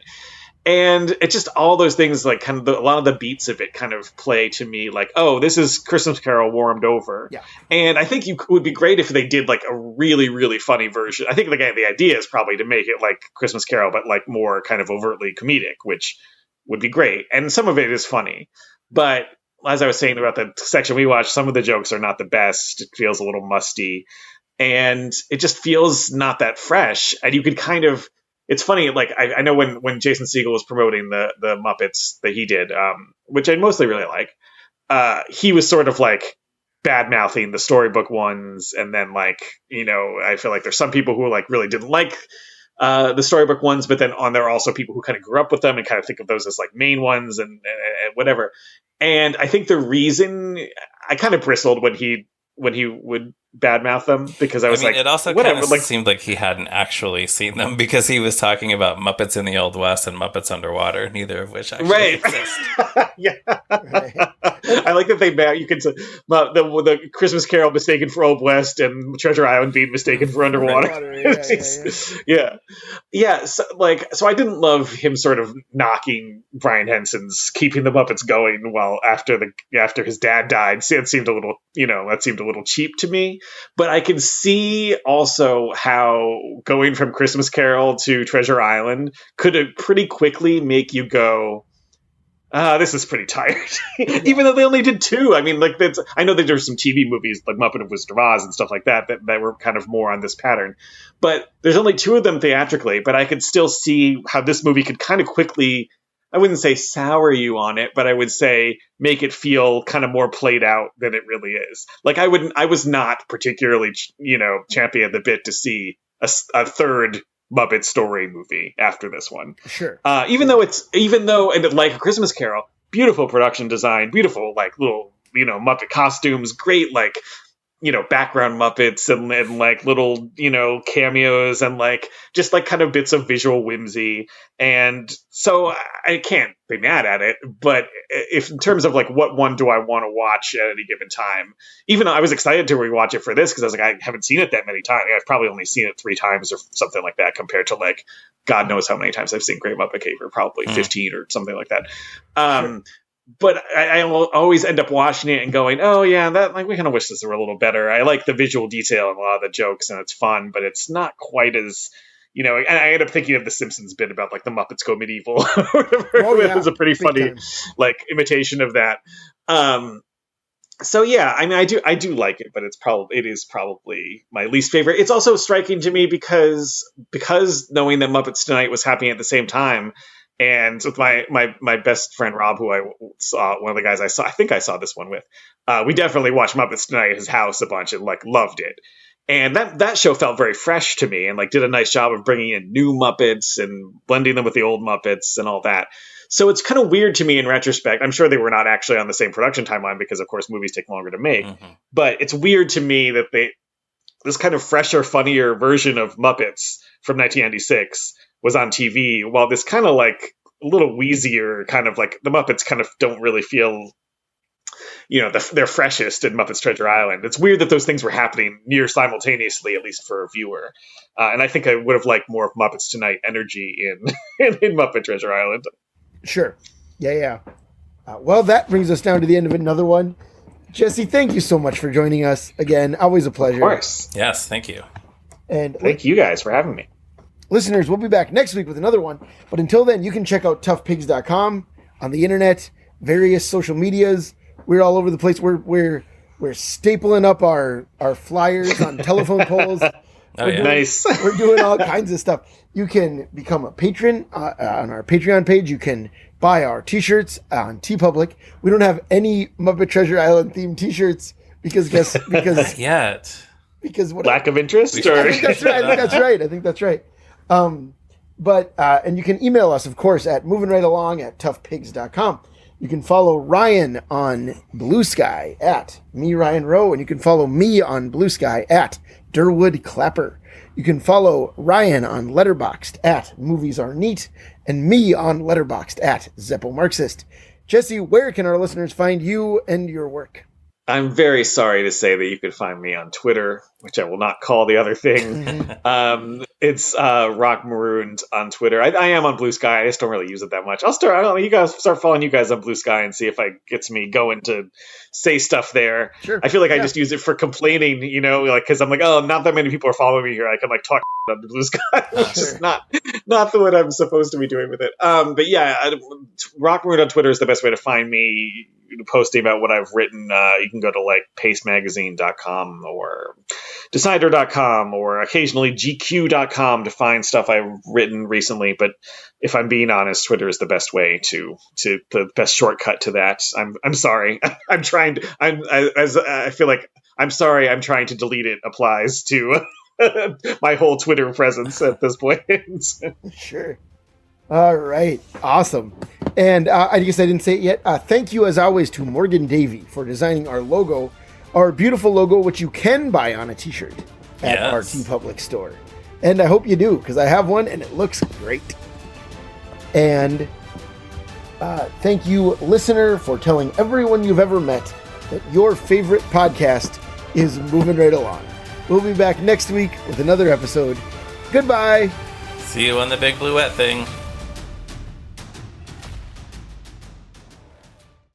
And it's just all those things, like kind of a lot of the beats of it kind of play to me like, this is Christmas Carol warmed over.
Yeah.
And I think it would be great if they did like a really, really funny version. I think the idea is probably to make it like Christmas Carol, but like more kind of overtly comedic, which would be great. And some of it is funny. But as I was saying about the section we watched, some of the jokes are not the best. It feels a little musty. And it just feels not that fresh. And you could kind of... It's funny, like, I know when Jason Segel was promoting the Muppets that he did, which I mostly really like, he was sort of, like, bad-mouthing the storybook ones, and then, like, I feel like there's some people who, like, really didn't like the storybook ones, but then there are also people who kind of grew up with them and kind of think of those as, like, main ones and whatever. And I think the reason... I kind of bristled when he would badmouth them, because I was like,
it also
whatever.
Kind of seemed like he hadn't actually seen them, because he was talking about Muppets in the Old West and Muppets Underwater, neither of which actually exist.
Yeah, right. I like that you can say the Christmas Carol mistaken for Old West and Treasure Island being mistaken for Underwater. Yeah. So I didn't love him sort of knocking Brian Henson's keeping the Muppets going while after his dad died. See, it seemed a little, that seemed a little cheap to me. But I can see also how going from Christmas Carol to Treasure Island could pretty quickly make you go, this is pretty tired. Even though they only did 2. I mean, like, I know that there's some TV movies like Muppet of Wizard of Oz and stuff like that were kind of more on this pattern. But there's only 2 of them theatrically. But I could still see how this movie could kind of quickly... I wouldn't say sour you on it, but I would say make it feel kind of more played out than it really is. Like I was not particularly, champing at the bit to see a third Muppet story movie after this one.
Sure.
Even though and like A Christmas Carol, beautiful production design, beautiful, like little, Muppet costumes, great, like, background Muppets and like little, cameos and like just like kind of bits of visual whimsy. And so I can't be mad at it, but if in terms of like what one do I want to watch at any given time, even though I was excited to rewatch it for this, because I was like, I haven't seen it that many times. I've probably only seen it 3 times or something like that, compared to like, God knows how many times I've seen Great Muppet Caper, probably 15 or something like that. Sure. But I always end up watching it and going, oh yeah, that, like, we kind of wish this were a little better. I like the visual detail and a lot of the jokes, and it's fun, but it's not quite as, and I end up thinking of the Simpsons bit about like the Muppets Go Medieval, it was a pretty funny like imitation of that. So yeah, I mean, I do like it, but it is probably my least favorite. It's also striking to me because knowing that Muppets Tonight was happening at the same time. And with my best friend Rob, who I saw, one of the guys I think I saw this one with, we definitely watched Muppets Tonight at his house a bunch and like loved it. And that show felt very fresh to me and like did a nice job of bringing in new Muppets and blending them with the old Muppets and all that. So it's kind of weird to me in retrospect. I'm sure they were not actually on the same production timeline because, of course, movies take longer to make. Mm-hmm. But it's weird to me that this kind of fresher, funnier version of Muppets from 1996 was on TV, while this kind of like a little wheezier, kind of like the Muppets kind of don't really feel, they're freshest in Muppet's Treasure Island. It's weird that those things were happening near simultaneously, at least for a viewer. And I think I would have liked more Muppets Tonight energy in Muppet Treasure Island.
Sure. Yeah. Well, that brings us down to the end of another one. Jesse, thank you so much for joining us again. Always a pleasure.
Of course.
Yes, thank you.
And
thank you guys for having me.
Listeners, we'll be back next week with another one. But until then, you can check out toughpigs.com on the internet, various social medias. We're all over the place. We're stapling up our flyers on telephone poles.
Nice.
We're doing all kinds of stuff. You can become a patron on our Patreon page. You can buy our t-shirts on TeePublic. We don't have any Muppet Treasure Island themed t-shirts because
yet.
Because
lack of interest.
I think that's right. And you can email us, of course, at movingrightalong@toughpigs.com. You can follow Ryan on Blue Sky at me, Ryan Rowe, and you can follow me on Blue Sky at Durwood Clapper. You can follow Ryan on Letterboxd at Movies Are Neat, and me on Letterboxd at Zeppo Marxist. Jesse, where can our listeners find you and your work?
I'm very sorry to say that you could find me on Twitter, which I will not call the other thing. It's Rock Marooned on Twitter. I am on Blue Sky. I just don't really use it that much. I'll start following you guys on Blue Sky and see if it gets me going to say stuff there. Sure. I feel like I just use it for complaining, because I'm like, oh, not that many people are following me here. I can talk on the Blue Sky, which is not what I'm supposed to be doing with it. But yeah, Rock Marooned on Twitter is the best way to find me. Posting about what I've written, you can go to pacemagazine.com or decider.com or occasionally gq.com to find stuff I've written recently. But if I'm being honest, Twitter is the best way to the best shortcut to that. I'm sorry. I'm trying to, I feel like I'm sorry. I'm trying to delete it applies to my whole Twitter presence at this point.
Sure. All right. Awesome. And I guess I didn't say it yet. Thank you, as always, to Morgan Davy for designing our logo, our beautiful logo, which you can buy on a t-shirt at our TeePublic store. And I hope you do, because I have one and it looks great. And thank you, listener, for telling everyone you've ever met that your favorite podcast is Moving Right Along. We'll be back next week with another episode. Goodbye.
See you on the big bluette thing.